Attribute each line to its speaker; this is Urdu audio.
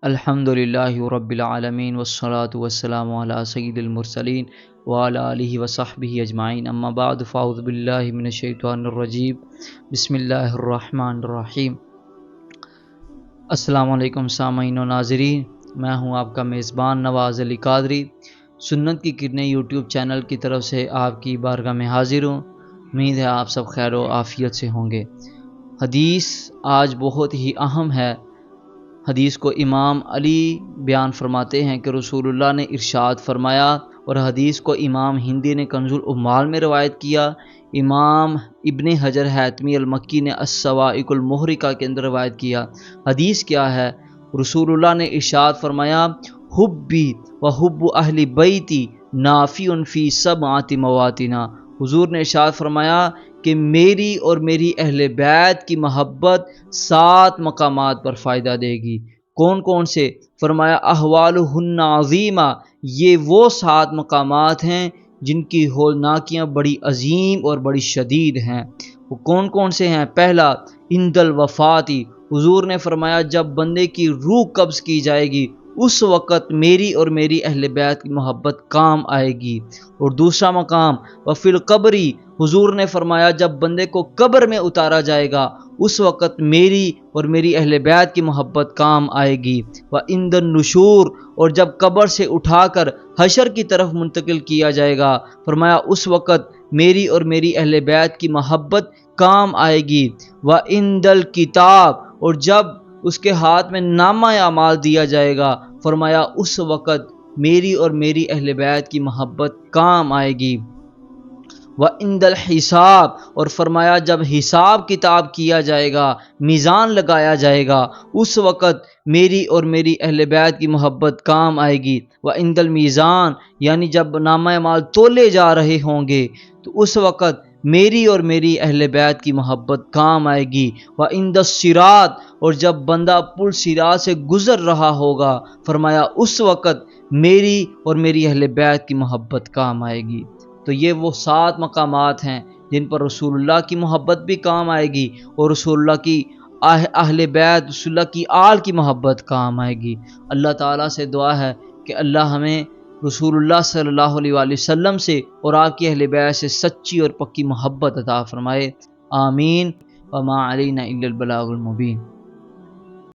Speaker 1: الحمدللہ رب العالمین والصلاة والسلام علی سید المرسلین وعلی آلہ وصحبہ اجمعین، اما بعد فاعوذ باللہ من الشیطان الرجیم، بسم اللہ الرحمن الرحیم۔ السلام علیکم سامعین و ناظرین، میں ہوں آپ کا میزبان نواز علی قادری۔ سنت کی کرنیں یوٹیوب چینل کی طرف سے آپ کی بارگاہ میں حاضر ہوں۔ امید ہے آپ سب خیر و عافیت سے ہوں گے۔ حدیث آج بہت ہی اہم ہے۔ حدیث کو امام علی بیان فرماتے ہیں کہ رسول اللہ نے ارشاد فرمایا، اور حدیث کو امام ہندی نے کنز العمال میں روایت کیا۔ امام ابن حجر حیتمی المکی نے الصواعق المحرقہ کے اندر روایت کیا۔ حدیث کیا ہے؟ رسول اللہ نے ارشاد فرمایا، حبی و حب اہل بیتی نافع فی سبعۃ مواطن۔ حضور نے ارشاد فرمایا کہ میری اور میری اہل بیت کی محبت 7 مقامات پر فائدہ دے گی۔ کون کون سے؟ فرمایا احوالہن عظیمہ، یہ وہ 7 مقامات ہیں جن کی ہولناکیاں بڑی عظیم اور بڑی شدید ہیں۔ وہ کون کون سے ہیں؟ پہلا، عند الوفاتی، حضور نے فرمایا جب بندے کی روح قبض کی جائے گی اس وقت میری اور میری اہل بیت کی محبت کام آئے گی۔ اور دوسرا مقام، وفی القبری، حضور نے فرمایا جب بندے کو قبر میں اتارا جائے گا اس وقت میری اور میری اہل بیت کی محبت کام آئے گی۔ وعند النشور، اور جب قبر سے اٹھا کر حشر کی طرف منتقل کیا جائے گا، فرمایا اس وقت میری اور میری اہل بیت کی محبت کام آئے گی۔ وعند الکتاب، اور جب اس کے ہاتھ میں نامہ اعمال دیا جائے گا، فرمایا اس وقت میری اور میری اہل بیت کی محبت کام آئے گی۔ وعند الحساب، اور فرمایا جب حساب کتاب کیا جائے گا، میزان لگایا جائے گا، اس وقت میری اور میری اہل بیت کی محبت کام آئے گی۔ وعند المیزان، یعنی جب نامہ اعمال تولے جا رہے ہوں گے تو اس وقت میری اور میری اہل بیت کی محبت کام آئے گی۔ وعند الصراط، اور جب بندہ پل صراط سے گزر رہا ہوگا، فرمایا اس وقت میری اور میری اہل بیت کی محبت کام آئے گی۔ تو یہ وہ 7 مقامات ہیں جن پر رسول اللہ کی محبت بھی کام آئے گی اور رسول اللہ کی اہل بیت، رسول اللہ کی آل کی محبت کام آئے گی۔ اللہ تعالیٰ سے دعا ہے کہ اللہ ہمیں رسول اللہ صلی اللہ علیہ وآلہ وسلم سے اور آپ کی اہل بیت سے سچی اور پکی محبت عطا فرمائے۔ آمین۔ وما علینا الا البلاغ المبین۔